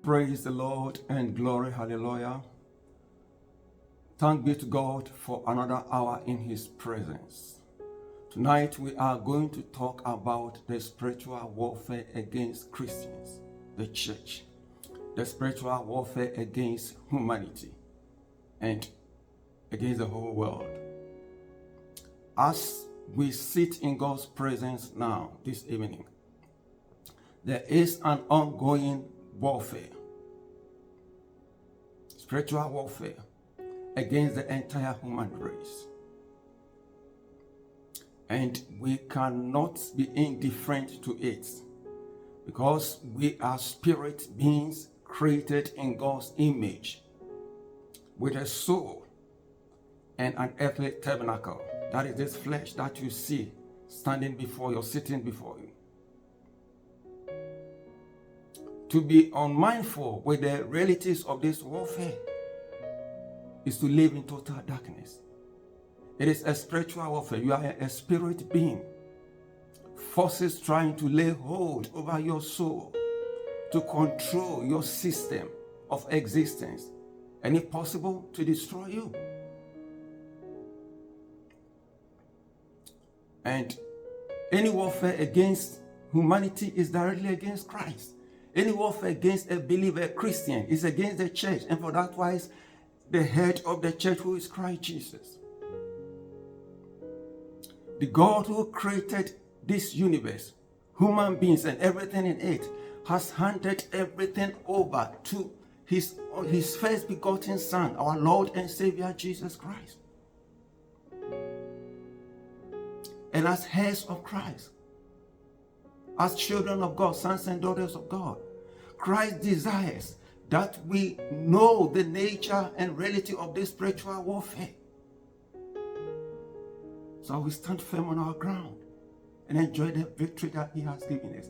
Praise the Lord and glory, hallelujah. Thank be to God for another hour in His presence. Tonight we are going to talk about the spiritual warfare against Christians, the church, the spiritual warfare against humanity and against the whole world. As we sit in God's presence now, this evening, there is an ongoing warfare, spiritual warfare against the entire human race. And we cannot be indifferent to it because we are spirit beings created in God's image with a soul and an earthly tabernacle. That is this flesh that you see standing before you, sitting before you. To be unmindful with the realities of this warfare is to live in total darkness. It is a spiritual warfare. You are a spirit being. Forces trying to lay hold over your soul to control your system of existence and, if possible, to destroy you. And any warfare against humanity is directly against Christ. Any warfare against a believer, a Christian, is against the church, and for that wise, the head of the church, who is Christ Jesus. The God who created this universe, human beings and everything in it, has handed everything over to his first begotten Son, our Lord and Savior Jesus Christ. And as heirs of Christ, as children of God, sons and daughters of God, Christ desires that we know the nature and reality of this spiritual warfare. So we stand firm on our ground and enjoy the victory that He has given us.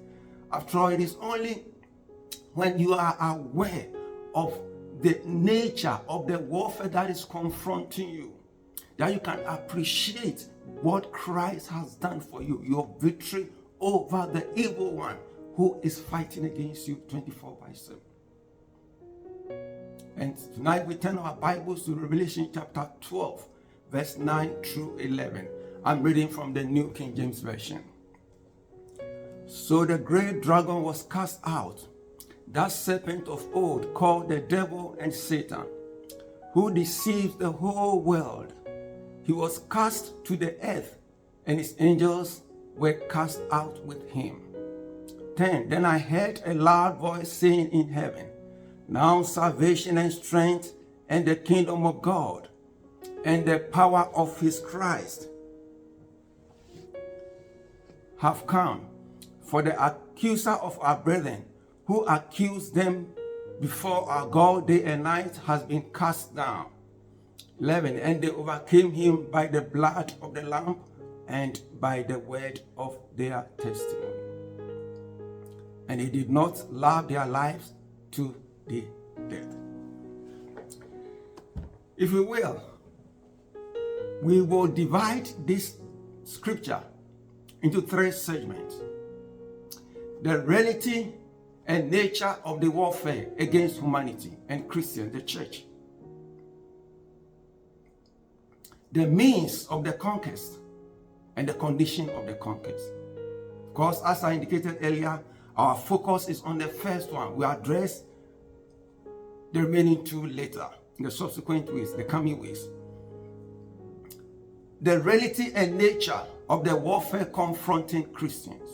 After all, it is only when you are aware of the nature of the warfare that is confronting you that you can appreciate what Christ has done for you, your victory over the evil one who is fighting against you 24/7. And tonight we turn our Bibles to Revelation chapter 12, verse 9 through 11. I'm reading from the New King James Version. So the great dragon was cast out, that serpent of old called the devil and Satan, who deceives the whole world. He was cast to the earth, and his angels were cast out with him. 10. Then I heard a loud voice saying in heaven, now salvation and strength and the kingdom of God and the power of his Christ have come. For the accuser of our brethren, who accused them before our God day and night, has been cast down. 11. And they overcame him by the blood of the Lamb and by the word of their testimony. And they did not love their lives to the death. If we will divide this scripture into three segments. The reality and nature of the warfare against humanity and Christians, the church. The means of the conquest and the condition of the conquest. Of course, as I indicated earlier, our focus is on the first one. We address the remaining two later, in the subsequent weeks, the coming weeks. The reality and nature of the warfare confronting Christians.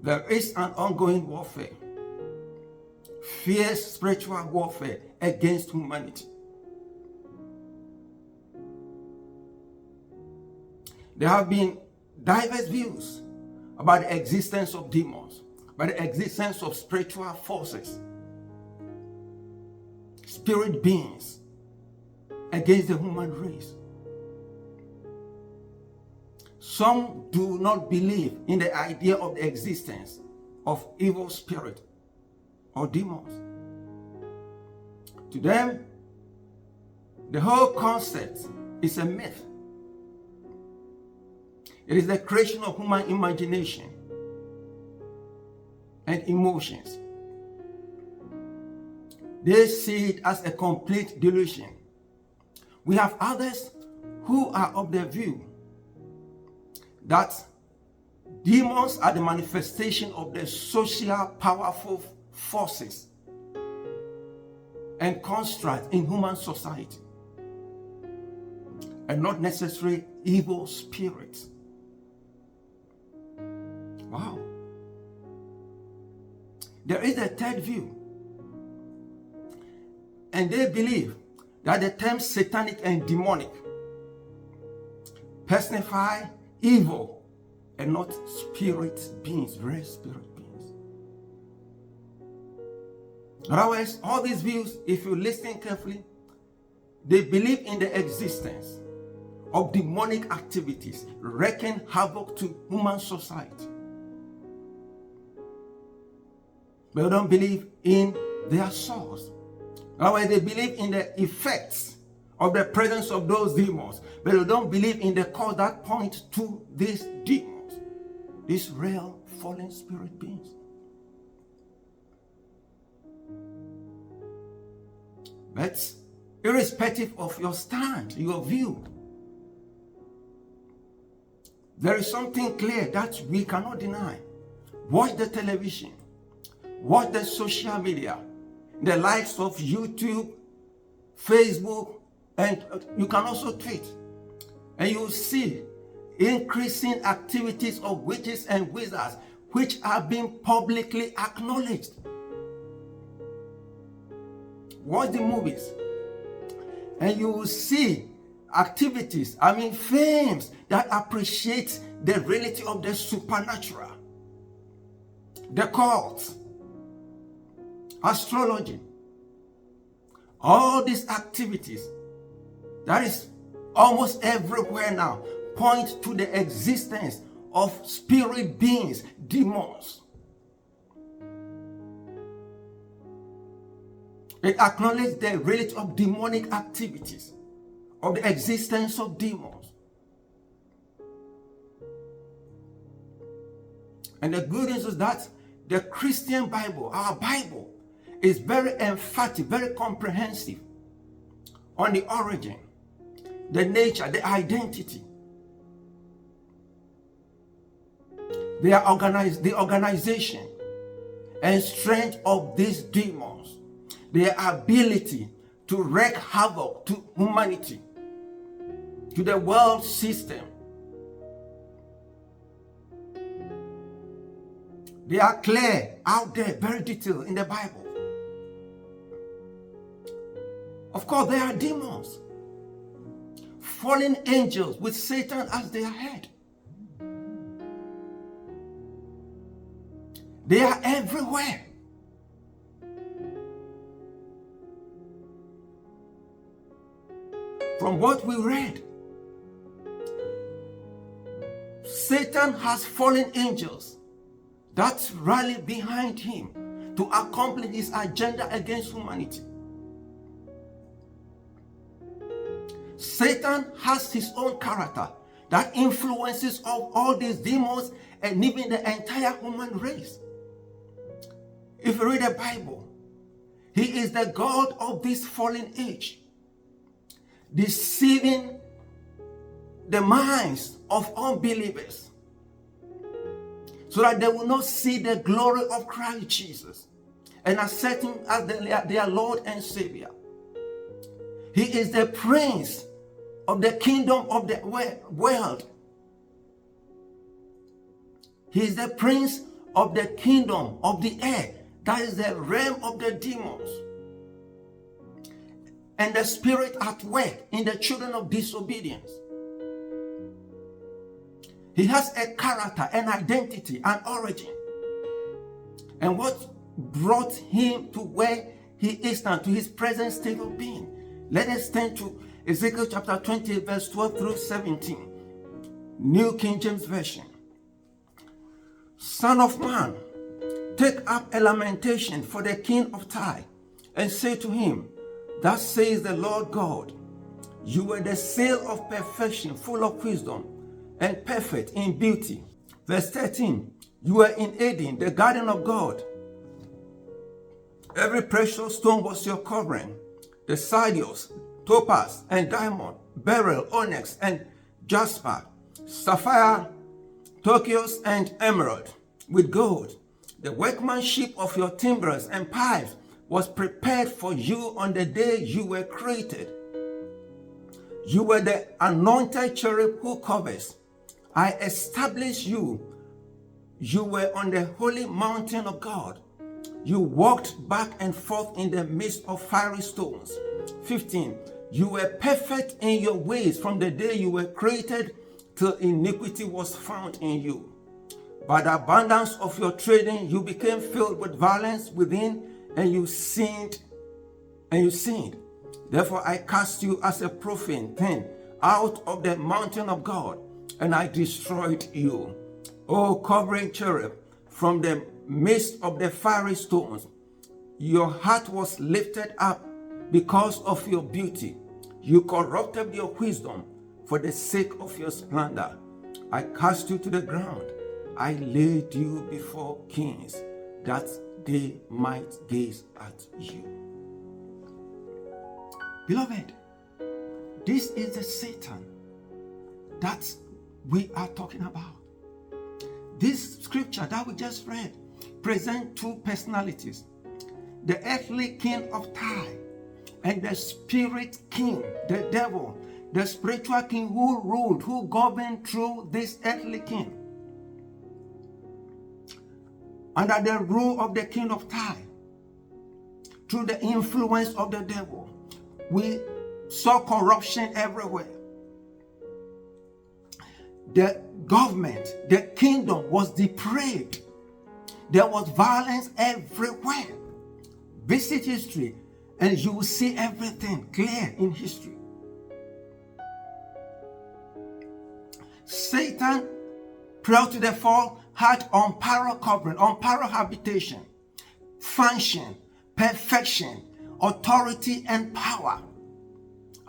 There is an ongoing warfare, fierce spiritual warfare against humanity. There have been diverse views about the existence of demons, about the existence of spiritual forces, spirit beings against the human race. Some do not believe in the idea of the existence of evil spirit or demons. To them, the whole concept is a myth. It is the creation of human imagination and emotions. They see it as a complete delusion. We have others who are of the view that demons are the manifestation of the social powerful forces and constructs in human society, and not necessarily evil spirits. Wow. There is a third view, and they believe that the terms satanic and demonic personify evil and not spirit beings, real spirit beings. Otherwise, all these views, if you listen carefully, they believe in the existence of demonic activities wreaking havoc to human society. But they don't believe in their source. Otherwise, they believe in the effects of the presence of those demons, but they don't believe in the cause that points to these demons, these real fallen spirit beings. But irrespective of your stand, your view, there is something clear that we cannot deny. Watch the television, watch the social media, the likes of YouTube, Facebook, and you can also tweet. And you will see increasing activities of witches and wizards which are being publicly acknowledged. Watch the movies and you will see activities, films that appreciate the reality of the supernatural, the cults, astrology, all these activities that is almost everywhere now point to the existence of spirit beings, demons. It acknowledges the reality of demonic activities, of the existence of demons. And the good news is that the Christian Bible, our Bible, is very emphatic, very comprehensive on the origin, the nature, the identity, the organization and strength of these demons, their ability to wreak havoc to humanity, to the world system. They are clear out there, very detailed in the Bible. Of course, there are demons, fallen angels with Satan as their head. They are everywhere. From what we read, Satan has fallen angels that rally behind him to accomplish his agenda against humanity. Satan has his own character that influences all these demons and even the entire human race. If you read the Bible, he is the God of this fallen age, deceiving the minds of unbelievers so that they will not see the glory of Christ Jesus and accept him as their Lord and Savior. He is the prince of the kingdom of the world. He is the prince of the kingdom of the air. That is the realm of the demons. And the spirit at work in the children of disobedience. He has a character, an identity, an origin. And what brought him to where he is now, to his present state of being. Let us turn to Ezekiel chapter 20, verse 12 through 17. New King James Version. Son of man, take up a lamentation for the king of Tyre, and say to him, thus says the Lord God, you were the seal of perfection, full of wisdom, and perfect in beauty. Verse 13, You were in Eden, the garden of God. Every precious stone was your covering. The sardius, topaz, and diamond, beryl, onyx, and jasper, sapphire, turquoise, and emerald, with gold. The workmanship of your timbers and pipes was prepared for you on the day you were created. You were the anointed cherub who covers. I established you. You were on the holy mountain of God. You walked back and forth in the midst of fiery stones. 15. You were perfect in your ways from the day you were created till iniquity was found in you. By the abundance of your trading, you became filled with violence within, and you sinned. Therefore, I cast you as a profane thing out of the mountain of God, and I destroyed you. O covering cherub, from the midst of the fiery stones, your heart was lifted up because of your beauty. You corrupted your wisdom for the sake of your splendor. I cast you to the ground. I laid you before kings, that they might gaze at you. Beloved, this is the Satan that we are talking about. This scripture that we just read presents two personalities: the earthly king of Tyre and the spirit king, the devil, the spiritual king who ruled, who governed through this earthly king. Under the rule of the king of Tyre, through the influence of the devil, we saw corruption everywhere. The government, the kingdom was depraved. There was violence everywhere. Visit history and you will see everything clear in history. Satan, prior to the fall, had unparalleled covering, unparalleled habitation, function, perfection, authority, and power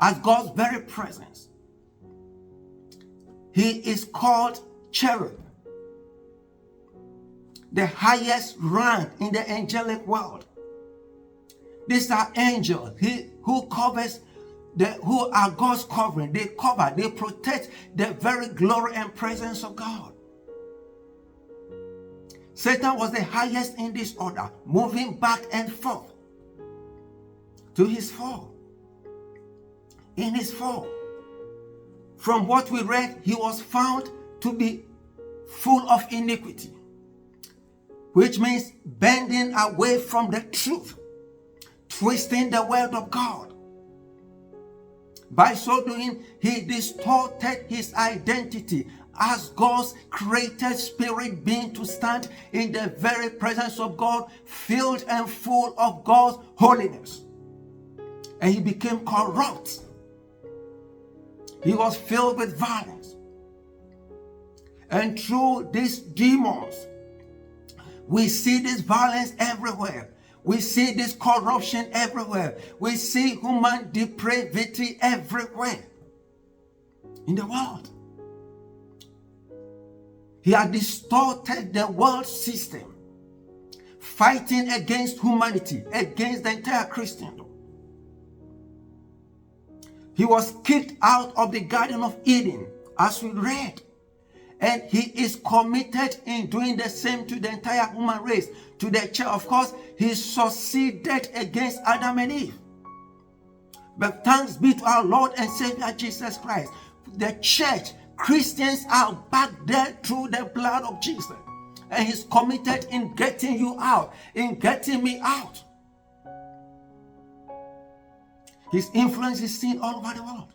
as God's very presence. He is called cherub, the highest rank in the angelic world. These are angels who covers who are God's covering. They cover, they protect the very glory and presence of God. Satan was the highest in this order, moving back and forth to his fall. In his fall, from what we read, he was found to be full of iniquity, which means bending away from the truth, twisting the word of God. By so doing, he distorted his identity as God's created spirit being to stand in the very presence of God, filled and full of God's holiness. And he became corrupt. He was filled with violence. And through these demons, we see this violence everywhere. We see this corruption everywhere. We see human depravity everywhere in the world. He had distorted the world system, fighting against humanity, against the entire Christendom. He was kicked out of the Garden of Eden, as we read. And he is committed in doing the same to the entire human race, to the church. Of course, he succeeded against Adam and Eve. But thanks be to our Lord and Savior Jesus Christ. The church, Christians are back there through the blood of Jesus. And he's committed in getting you out, in getting me out. His influence is seen all over the world.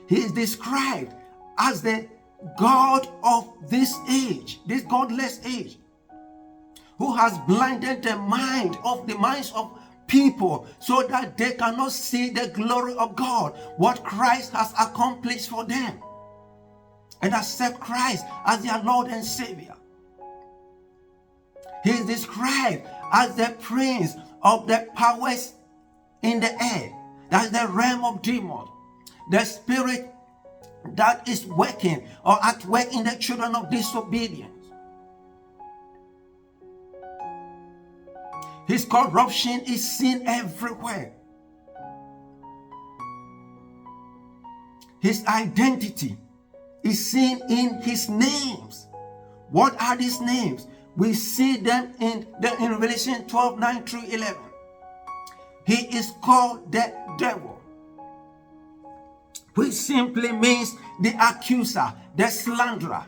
He is described as the God of this age, this godless age, who has blinded the minds of people so that they cannot see the glory of God, what Christ has accomplished for them, and accept Christ as their Lord and Savior. He is described as the prince of the powers in the air. That's the realm of demons, the spirit that is working or at work in the children of disobedience. His corruption is seen everywhere. His identity is seen in his names. What are these names? We see them in Revelation 12, 9 through 11. He is called the devil, which simply means the accuser, the slanderer.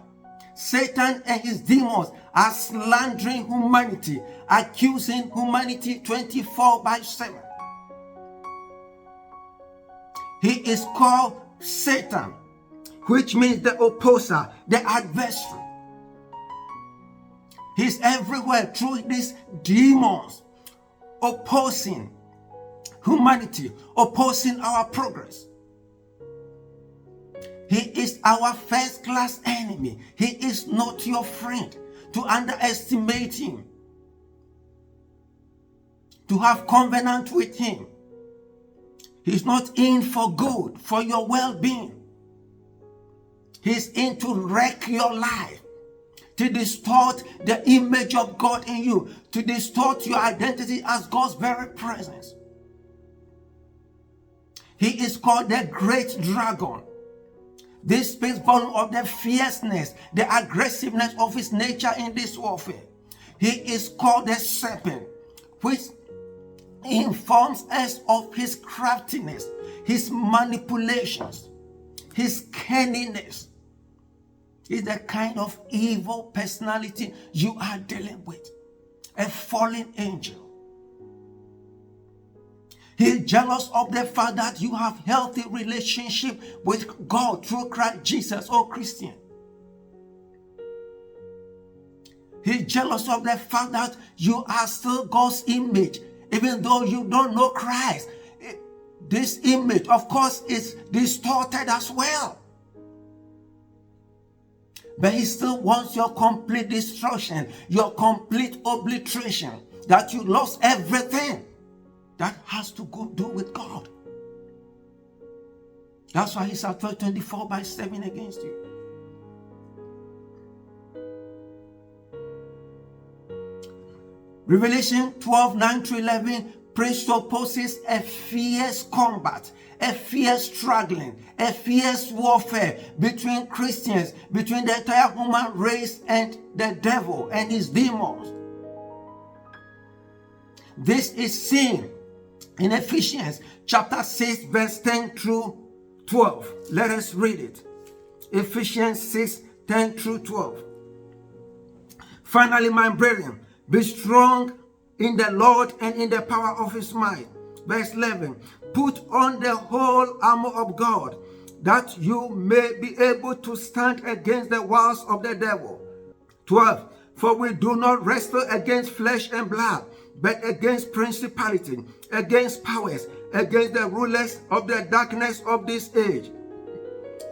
Satan and his demons are slandering humanity, accusing humanity 24/7. He is called Satan, which means the opposer, the adversary. He's everywhere through these demons, opposing humanity, opposing our progress. He is our first-class enemy. He is not your friend. To underestimate him, to have covenant with him, he's not in for good, for your well-being. He's in to wreck your life, to distort the image of God in you, to distort your identity as God's very presence. He is called the great dragon. This speaks volume of the fierceness, the aggressiveness of his nature in this warfare. He is called the serpent, which informs us of his craftiness, his manipulations, his cunningness. Is the kind of evil personality you are dealing with. A fallen angel. He's jealous of the fact that you have healthy relationship with God through Christ Jesus, oh Christian. He's jealous of the fact that you are still God's image, even though you don't know Christ. This image, of course, is distorted as well. But he still wants your complete destruction, your complete obliteration, that you lost everything that has to do with God. That's why he's at 24/7 against you. Revelation 12, 9 to 11 presupposes a fierce combat, a fierce struggling, a fierce warfare between Christians, between the entire human race and the devil and his demons. This is seen in Ephesians chapter 6, verse 10 through 12. Let us read it. Ephesians 6, 10 through 12. Finally, my brethren, be strong in the Lord and in the power of his might. Verse 11. Put on the whole armor of God, that you may be able to stand against the wiles of the devil. 12. For we do not wrestle against flesh and blood, but against principalities, against powers, against the rulers of the darkness of this age,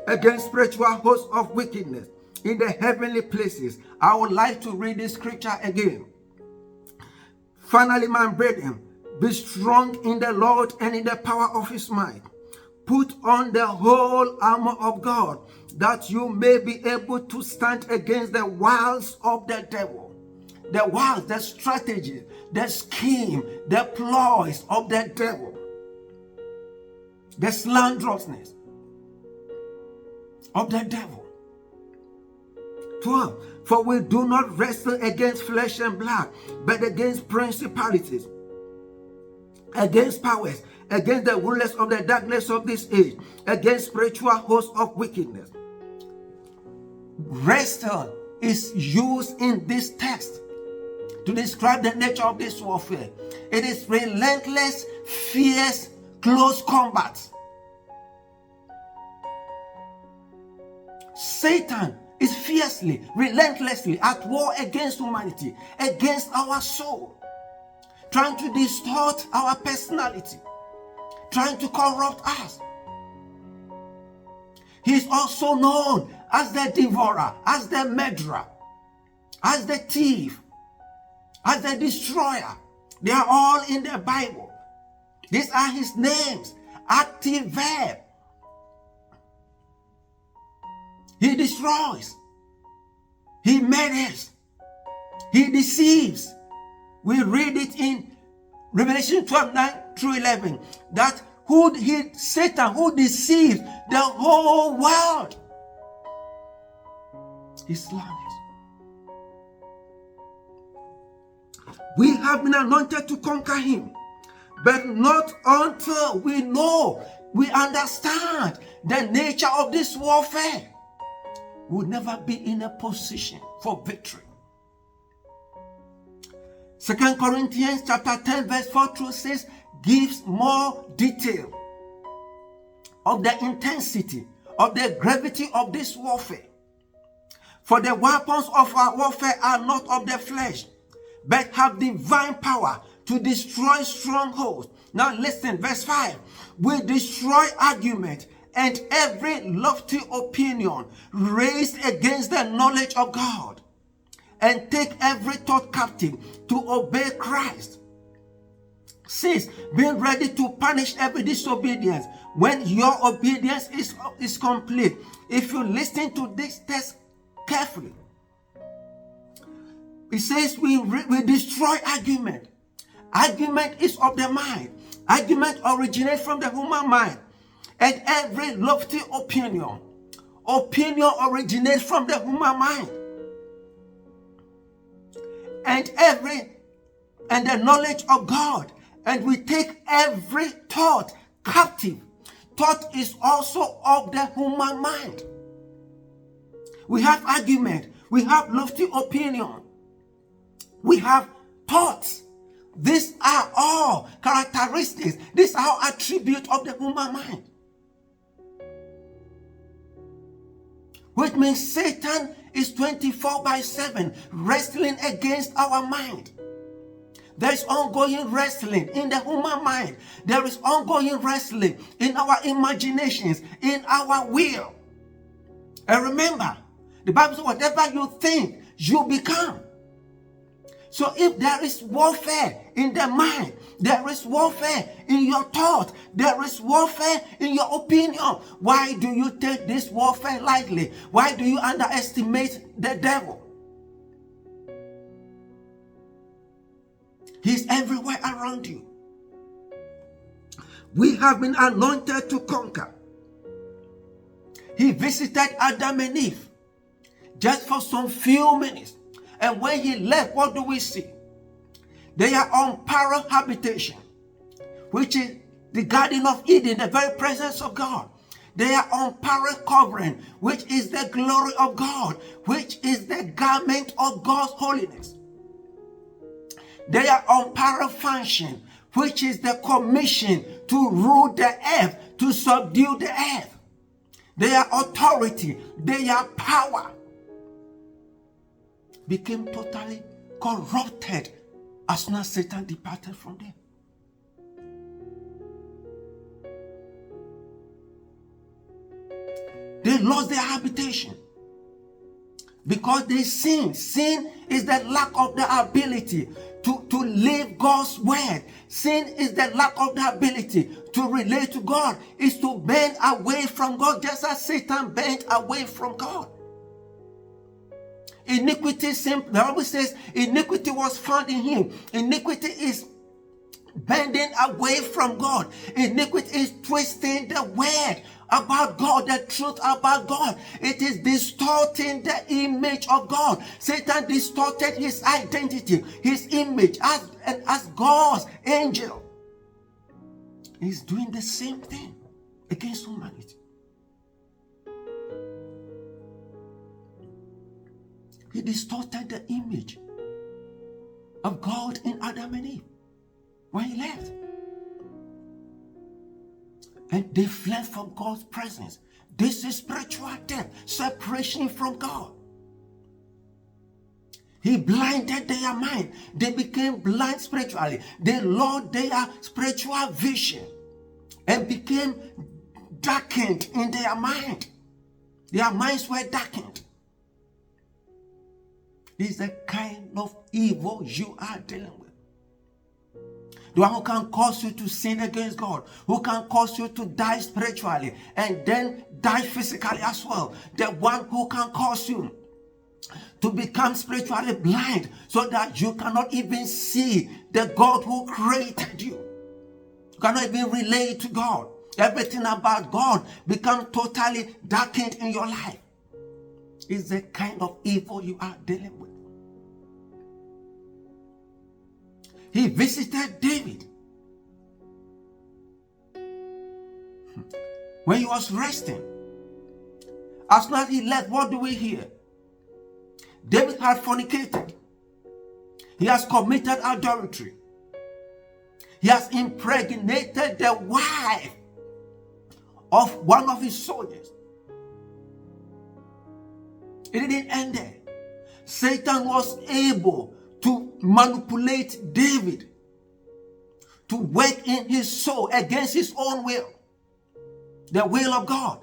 against spiritual hosts of wickedness in the heavenly places. I would like to read this scripture again. Finally, my brethren, be strong in the Lord and in the power of his might. Put on the whole armor of God, that you may be able to stand against the wiles of the devil. The wiles, the strategies, the scheme, the ploys of the devil. The slanderousness of the devil. 12. For we do not wrestle against flesh and blood, but against principalities, against powers, against the rulers of the darkness of this age, against spiritual hosts of wickedness. Wrestle is used in this text to describe the nature of this warfare. It is relentless, fierce, close combat. Satan is fiercely, relentlessly at war against humanity, against our soul, trying to distort our personality, trying to corrupt us. He is also known as the devourer, as the murderer, as the thief, as the destroyer. They are all in the Bible. These are his names, active verb. He destroys. He murders. He deceives. We read it in Revelation 12:9-11. That Satan who deceives the whole world. His lies. We have been anointed to conquer him, but not until we know, we understand the nature of this warfare. We'll never be in a position for victory. 2 Corinthians chapter 10 verse 4-6 gives more detail of the intensity, of the gravity of this warfare. For the weapons of our warfare are not of the flesh, but have divine power to destroy strongholds. Now listen, verse 5. We destroy argument and every lofty opinion raised against the knowledge of God, and take every thought captive to obey Christ. 6. Being ready to punish every disobedience when your obedience is complete. If you listen to this text carefully, it says we destroy argument. Argument is of the mind. Argument originates from the human mind. And every lofty opinion originates from the human mind. And the knowledge of God. And we take every thought captive. Thought is also of the human mind. We have argument. We have lofty opinion. We have thoughts. These are all characteristics. These are attributes of the human mind. Which means Satan is 24/7 wrestling against our mind. There is ongoing wrestling in the human mind. There is ongoing wrestling in our imaginations, in our will. And remember, the Bible says whatever you think, you become. So if there is warfare in the mind, there is warfare in your thought, there is warfare in your opinion, why do you take this warfare lightly? Why do you underestimate the devil? He's everywhere around you. We have been anointed to conquer. He visited Adam and Eve just for some few minutes. And when he left, what do we see? They are on parallel habitation, which is the Garden of Eden, the very presence of God. They are on parallel covering, which is the glory of God, which is the garment of God's holiness. They are on parallel function, which is the commission to rule the earth, to subdue the earth. Their authority, their power became totally corrupted as soon as Satan departed from them. They lost their habitation because they sinned. Sin is the lack of the ability to live God's word. Sin is the lack of the ability to relate to God, is to bend away from God, just as Satan bent away from God. Iniquity, the Bible says, iniquity was found in him. Iniquity is bending away from God. Iniquity is twisting the word about God, the truth about God. It is distorting the image of God. Satan distorted his identity, his image as God's angel. He's doing the same thing against humanity. He distorted the image of God in Adam and Eve when he left. And they fled from God's presence. This is spiritual death, separation from God. He blinded their mind. They became blind spiritually. They lost their spiritual vision and became darkened in their mind. Their minds were darkened. This is the kind of evil you are dealing with. The one who can cause you to sin against God, who can cause you to die spiritually and then die physically as well. The one who can cause you to become spiritually blind so that you cannot even see the God who created you. You cannot even relate to God. Everything about God becomes totally darkened in your life. It's the kind of evil you are dealing with. He visited David when he was resting. As soon as he left, what do we hear? David had fornicated. He has committed adultery. He has impregnated the wife of one of his soldiers. It didn't end there. Satan was able to manipulate David to work in his soul against his own will, the will of God,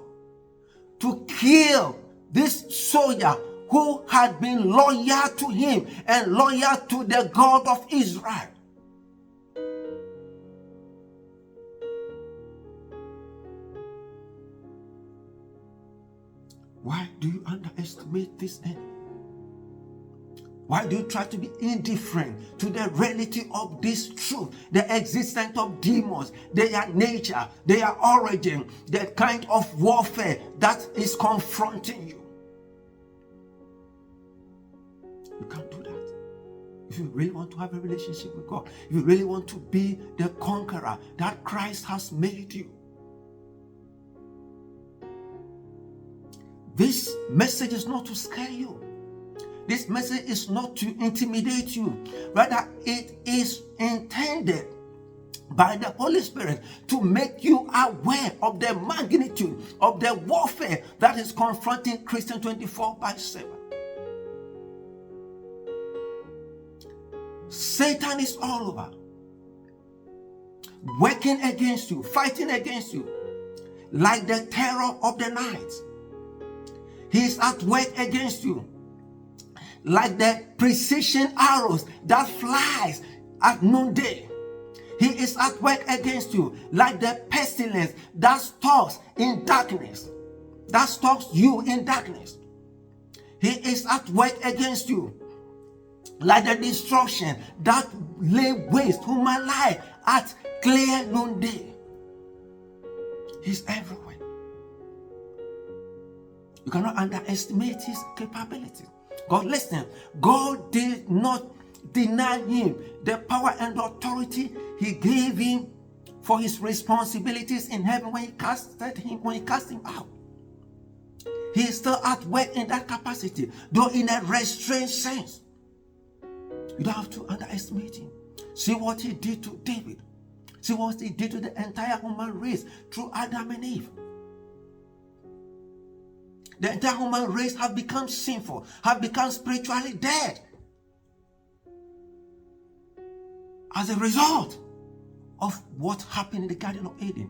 to kill this soldier who had been loyal to him and loyal to the God of Israel. Why do you underestimate this enemy? Why do you try to be indifferent to the reality of this truth, the existence of demons, their nature, their origin, the kind of warfare that is confronting you? You can't do that. If you really want to have a relationship with God, if you really want to be the conqueror that Christ has made you. This message is not to scare you. This message is not to intimidate you. Rather, it is intended by the Holy Spirit to make you aware of the magnitude of the warfare that is confronting Christian 24/7. Satan is all over, working against you, fighting against you, like the terror of the night. He is at work against you, like the precision arrows that flies at noonday. He is at work against you, like the pestilence that stalks in darkness, that stalks you in darkness. He is at work against you, like the destruction that lay waste human life at clear noonday. He's everywhere. You cannot underestimate his capability. God, listen, God did not deny him the power and authority he gave him for his responsibilities in heaven when he cast him out. He is still at work in that capacity, though in a restrained sense. You don't have to underestimate him. See what he did to David. See what he did to the entire human race through Adam and Eve. The entire human race have become sinful, have become spiritually dead as a result of what happened in the Garden of Eden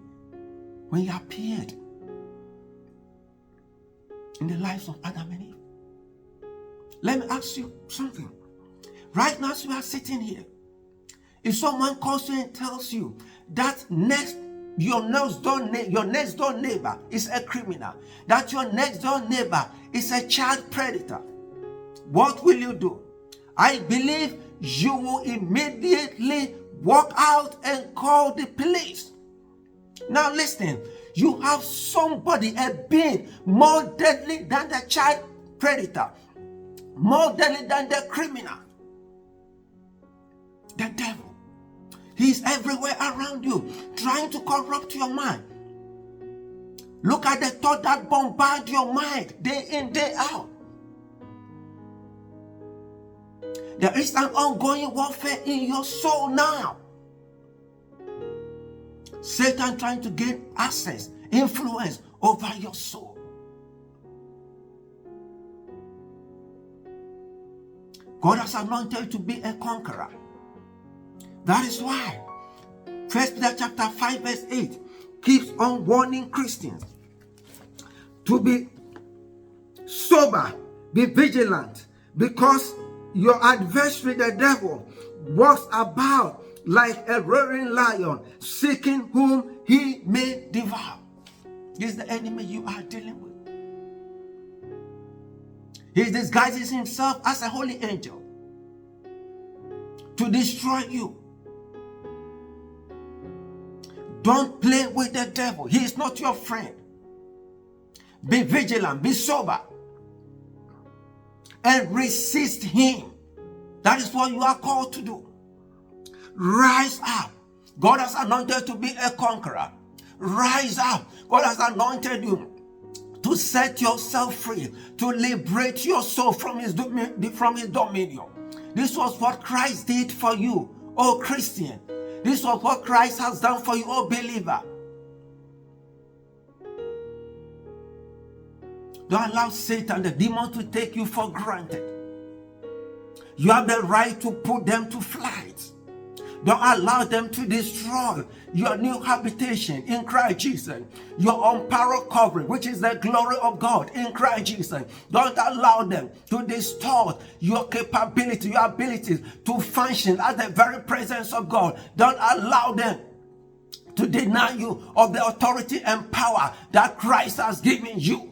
when he appeared in the lives of Adam and Eve. Let me ask you something. Right now, as you are sitting here, if someone calls you and tells you that your next door neighbor is a criminal, that your next door neighbor is a child predator, what will you do? I believe you will immediately walk out and call the police. Now listen, you have somebody, a being more deadly than the child predator, more deadly than the criminal, the devil. He's everywhere around you, trying to corrupt your mind. Look at the thought that bombard your mind day in, day out. There is an ongoing warfare in your soul now. Satan trying to gain access, influence over your soul. God has anointed you to be a conqueror. That is why 1 Peter chapter 5 verse 8 keeps on warning Christians to be sober, be vigilant, because your adversary, the devil, walks about like a roaring lion, seeking whom he may devour. This is the enemy you are dealing with. He disguises himself as a holy angel to destroy you. Don't play with the devil. He is not your friend. Be vigilant, be sober, and resist him. That is what you are called to do. Rise up. God has anointed you to be a conqueror. Rise up. God has anointed you to set yourself free, to liberate your soul from his dominion. This was what Christ did for you, oh Christian. This was what Christ has done for you, oh believer. Don't allow Satan, the demon, to take you for granted. You have the right to put them to flight. Don't allow them to destroy your new habitation in Christ Jesus, your unparalleled covering, which is the glory of God in Christ Jesus. Don't allow them to distort your capability, your abilities to function at the very presence of God. Don't allow them to deny you of the authority and power that Christ has given you.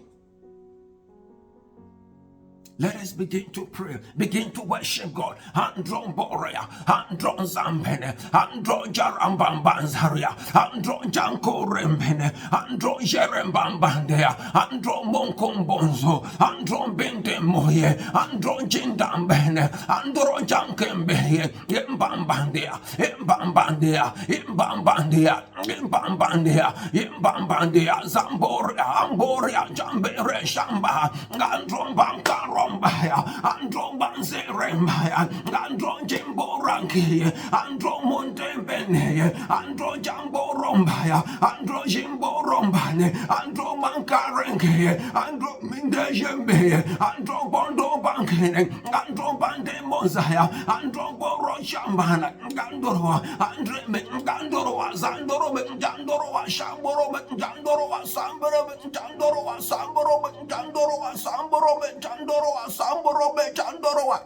Let us begin to pray, begin to worship God. Handron Borea, Handron Zambene, Handron Jarambambanzaria, Handron Janko Rembene, Handron Jerembambandea, Handron Monkombonzo, Handron Bendemoye, Handron Jindambene, Handron Jankembeye, Imbambandea, Imbambandea, Imbambandea, Imbambandea, Imbambandea, Zamboria, Amboria, Jambere Shamba, Handron Bankaro. Andron Banze Rembaya, Andron Jimbo Ranki, Andron Montembene, Andron Jambo Rombaya, Andron Jimbo Rombane, Andron Mankarenke, Andron Mindejembe, Andron Bondo Bankine, Andron Bande Mozaya, Andron Boro Shambana, Gandoroa, Andre Gandoroa, Zandoro, Jandoroa, Shamboro, Jandoroa, Samboro, Jandoroa, Samboro, Jandoroa, Samboro, Jandoroa. Samborobe Chandoroa.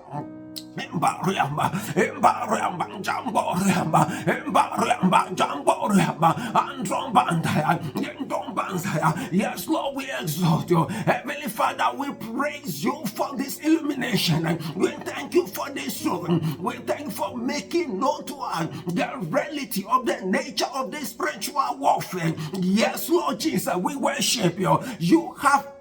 Imbariamba, Imbariamba, Jamboriamba, Imbariamba, Jamboriamba, Andrombandaya, Yendombanzaya. Yes, Lord, we exalt you. Heavenly Father, we praise you for this illumination. We thank you for this truth. We thank you for making known to us the reality of the nature of this spiritual warfare. Yes, Lord Jesus, we worship you. You have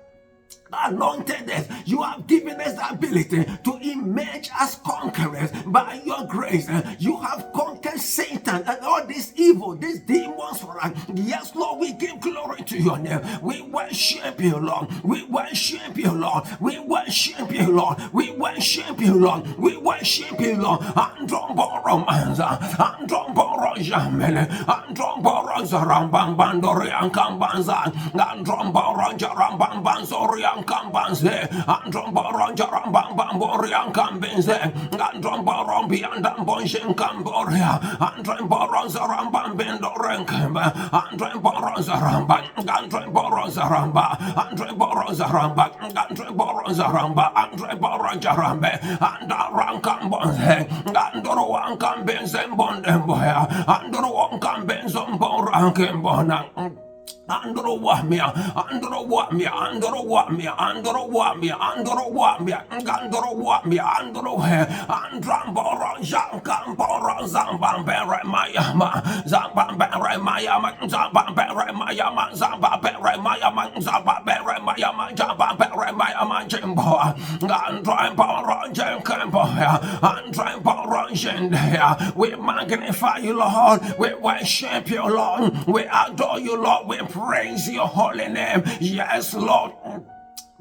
anointed us. You have given us the ability to emerge as conquerors by your grace. You have conquered Satan and all this evil, these demons for us. Yes, Lord, we give glory to your name. We worship you, Lord. We worship you, Lord. We worship you, Lord. We worship you, Lord. We worship you, Lord. Andron Boromanza, Andron Borojamene, Andron Borozarambam Bandorian Kambanza, Andron Boronjarambam Banzorian Kambanze, Andron Boronja Rambamborian Kambenze, Andron Boron Biandam Bonshin Camboria, Andron Boronza Rambam Bendorenkamba, Andron Boronza Ramba, Andron Boronza Ramba, Andron Boronza Ramba, Andron Boronza Ramba, Andron Boronja Rambe, Andaran Cambonze, Andoroan Cambenzen Bondemboya, Andoroan Cambenzon Borankembona. Andro Wamia, Andro Wamia, Andro Wamia, Andro Wamia, Andro Wamia, Gandro Wamia, Andro Andramboron, Jankamboron, Zambambere Mayama, Zambambere Mayama, Zambambere Mayama, Zambambere Mayama, Zambambere Mayama, Zambambere Mayama, Jimbo, Andramboron, Jankamboya, Andramboron, Jendea. We magnify you, Lord. We worship you, Lord. We adore you, Lord. We praise your holy name. Yes, Lord.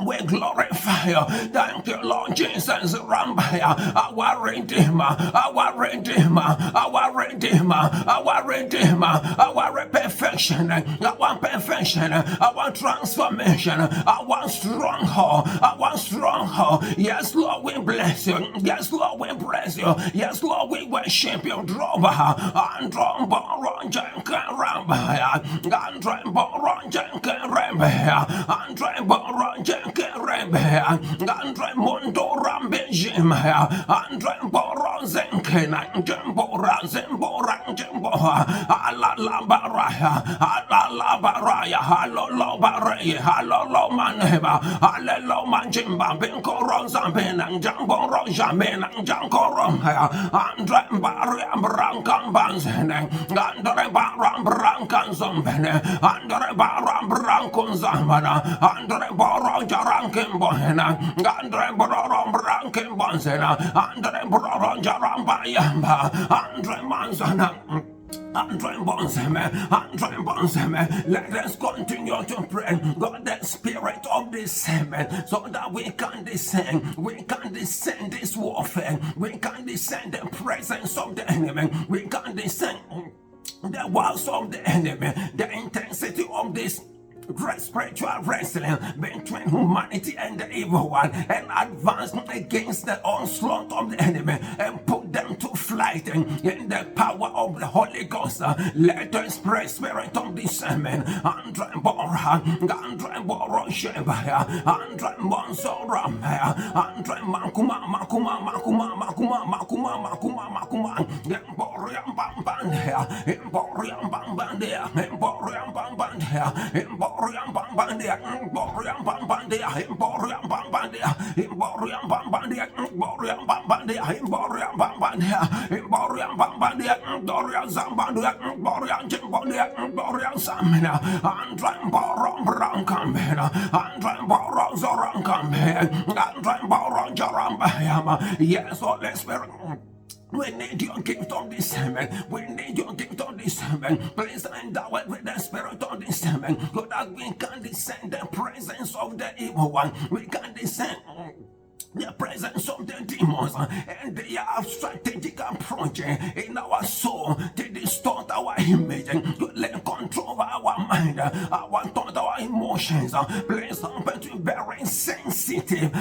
We glorify you. Thank you, Lord Jesus. Rambaya, our Redeemer, our Redeemer, our Redeemer, our Redeemer, our perfection, our perfection, our transformation, our stronghold, our stronghold. Yes, Lord, we bless you. Yes, Lord, we bless you. Yes, Lord, we worship you. Droba, Androm Boron Janka Rambaya, Androm Boron Janka Rambaya, Androm Boron Janka Rebe, Andre Mondo Rambe Jimaya, Andre Boron Zenkena, Jembora, Zembora, Jemboa, Alalabaraya, Alalabaraya, Halolobaraya, Halolomaneva, Alelomanjimba, Benkoronza, Benang, Jamboro, Jamenang, Jankorom, Andre Baram Brankan Banzene, Andre Baram Brankan Zombene, Andre Baram Brankun Zambana, Andre Boro Jarankin Bohena, Andre Boro Brankin Bonzena, Andre Boro Jarambayamba, Andre Manzana. Andre Bonseme, let us continue to pray. God, the spirit of discernment, so that we can discern this warfare, we can discern the presence of the enemy, we can discern the walls of the enemy, the intensity of this great spiritual wrestling between humanity and the evil one, and advance against the onslaught of the enemy and put them to flight in the power of the Holy Ghost. Let us pray, spirit of discernment. Andre Bora, Andre Boro Shebaya, Andre Monsoramaya, Andre Makuma, Emporium Bambandea, Emporium Bambandea, Emporium Bambandea, Emporium Bambandea, Emporium Bambandea, Emporium Bambandea, Emporium Bambandea, Emporium Bambandea, Emporium Bambandea, Emporium Bambandea, Emporium Zambandea, Emporium Jimbandea, Emporium Samina, Andrem Borom Brancambena, Andrem Borom Zorancambena, Andrem Borom Jarambahama. Yes, Holy Spirit. We need your gift of discernment. We need your gift of discernment. Please endow it with the spirit of discernment, so that we can discern the presence of the evil one. We can discern the presence of the demons, and they have strategic approach in our soul to distort our image, to let control of our mind, our thought, our emotions. Please help us to be very sensitive,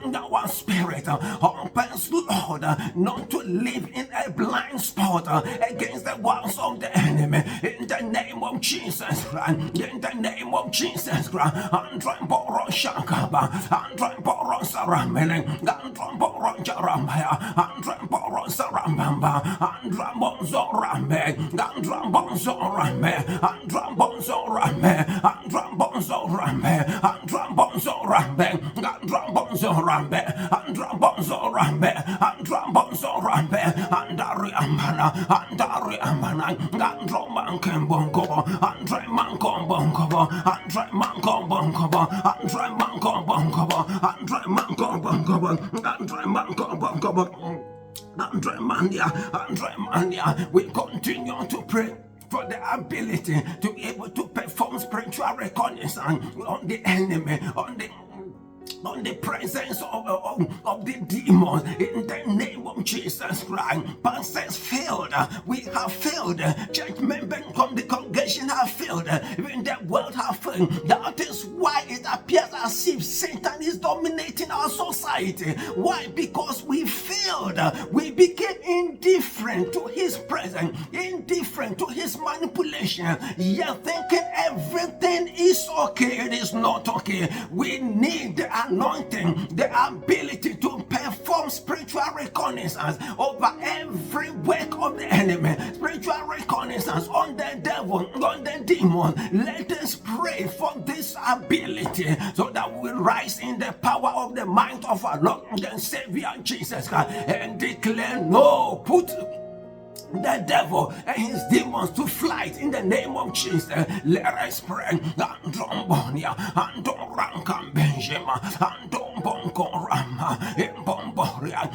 in our spirit. Help us, Lord, not to live in a blind spot against the walls of the enemy. In the name of Jesus Christ, in the name of Jesus Christ, Andrem Boro Shakaba, Andrem Boro Saramene, Andrem Boro Jarambaya, Andrem Boro Sarambamba, Andrem Bonzo Rame, Andrem Bonzo Rame, Andrem Bonzo Rame, Andrem Bonzo Rame, Andrem Bonzo Rame, Andrem Bonzo Rame, Andrem Bonzo Rame, Andrem Bonzo Rame, Andari Amana, Andro Manken Bongo, Andre Mankom Bongo, Andre Mankom Bongo, Andre Mankom Bongo, Andre Mankom Bongo, Andre Mankom Bongo, Andre Mania, we continue to pray for the ability to be able to perform spiritual reconnaissance on the enemy, on the presence of the demons, in the name of Jesus Christ. Pastors failed, we have failed, church members from the congregation have failed, even the world have failed. That is why it appears as if Satan is dominating our society. Why? Because we failed. We became indifferent to his presence, indifferent to his manipulation. You're thinking everything is okay. It is not okay. We need the anointing, the ability to perform spiritual reconnaissance over every work of the enemy, spiritual reconnaissance on the devil, on the demon. Let us pray for this ability, so that we will rise in the power of the might of our Lord and Savior Jesus Christ, and declare no, put the devil and his demons to flight in the name of Jesus. Let us pray. Andrombonia, Andorankam Benjima, Andombonkorama, Imbomboria,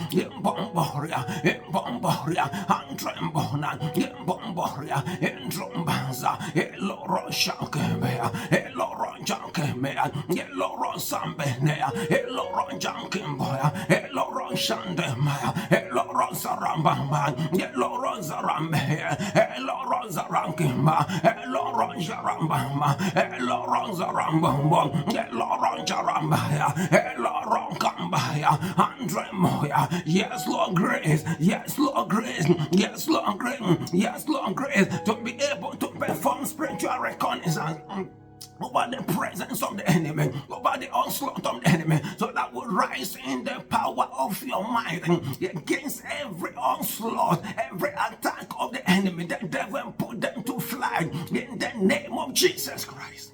Andrembona, Imbomboria, Indrombanza, Eloro Shankemea, Eloro Jankemea, Eloro Sambenea, Eloro Jankemboya, Eloro Shandemaya, Eloro Sarambamba, Eloro Zarambe, Eloro Zarankima, Eloro Jarambama, Eloro Zarambamba, Eloro Jarambaya, Eloro Kambaya, Andremoya. Yes, Lord, grace. Yes, Lord, grace. Yes, Lord, grace. Yes, Lord, grace. To be able to perform spiritual reconnaissance over the presence of the enemy, over the onslaught of the enemy, so that will rise in the power of your might against every onslaught, every attack of the enemy. The devil put them to flight in the name of Jesus Christ.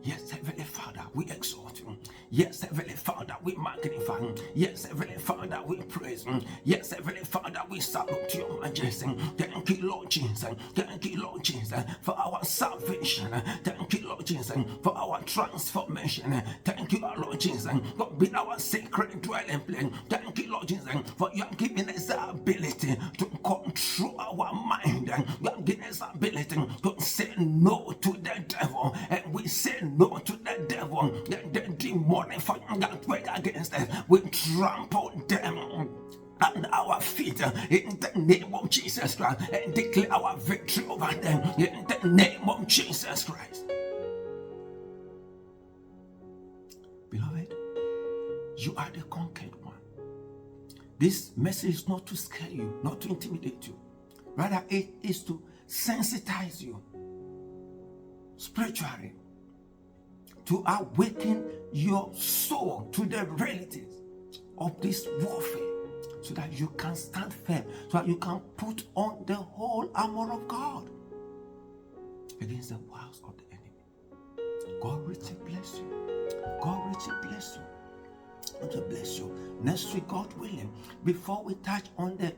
Yes, Heavenly Father, we exalt you. Yes, Heavenly Father, we magnify you. Yes, Heavenly Father, we praise you. Yes, Heavenly Father, we salute your majesty. Thank you, Lord Jesus. Thank you, Lord Jesus, for our salvation. Thank you, Lord Jesus, for our transformation. Thank you, Lord Jesus, for being our sacred dwelling place. Thank you, Lord Jesus, for you have given us the ability to control our mind. You have given us the ability to say no to the devil, and we say no to the devil. The demonic force that work against us, we trample them at our feet in the name of Jesus Christ, and declare our victory over them in the name of Jesus Christ. Beloved, you are the conquered one. This message is not to scare you, not to intimidate you. Rather, it is to sensitize you spiritually, to awaken your soul to the realities of this warfare, so that you can stand firm, so that you can put on the whole armor of God against the wiles of the enemy. God richly bless you. God richly bless you. God will bless you. Next week, God willing, before we touch on the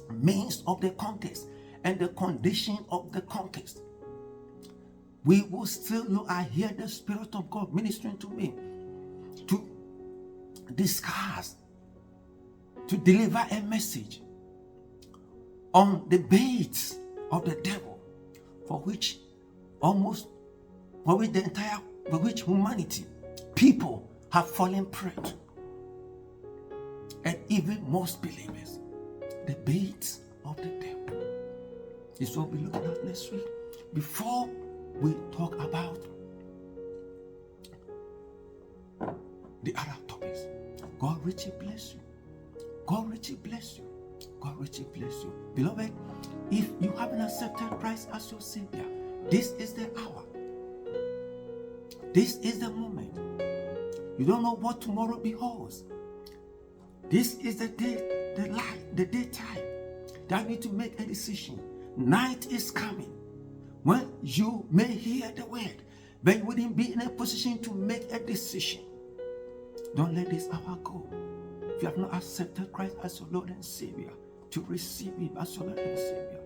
means of the contest and the condition of the contest, we will still look. I hear the Spirit of God ministering to me to discuss, to deliver a message on the baits of the devil, for which humanity, people have fallen prey to, and even most believers. The baits of the devil is what we'll be looking at next week. Before we talk about the other topics, God richly bless you. God richly bless you. God richly bless you. Beloved, if you haven't accepted Christ as your Savior, this is the hour. This is the moment. You don't know what tomorrow beholds. This is the day, the light, the daytime that you need to make a decision. Night is coming when you may hear the word, but you wouldn't be in a position to make a decision. Don't let this hour go. If you have not accepted Christ as your Lord and Savior, to receive Him as your Lord and Savior,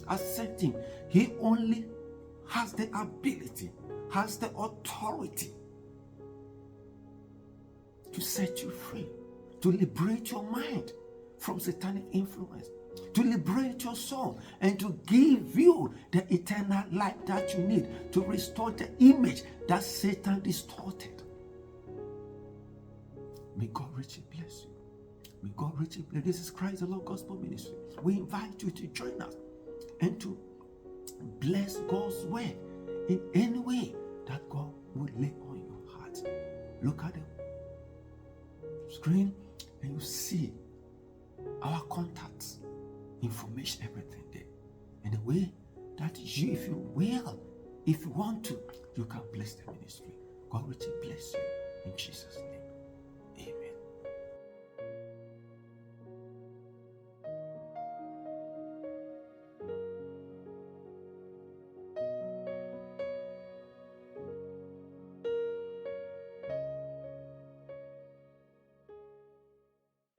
accept Him. He only has the ability, has the authority to set you free, to liberate your mind from satanic influence, to liberate your soul, and to give you the eternal life that you need to restore the image that Satan distorted. May God richly bless you. May God richly bless you. This is Christ the Lord Gospel Ministry. We invite you to join us and to bless God's word in any way that God would lay on your heart. Look at the screen and you see our contacts, information, everything there. In a way that you, if you want to, you can bless the ministry. God richly bless you in Jesus' name.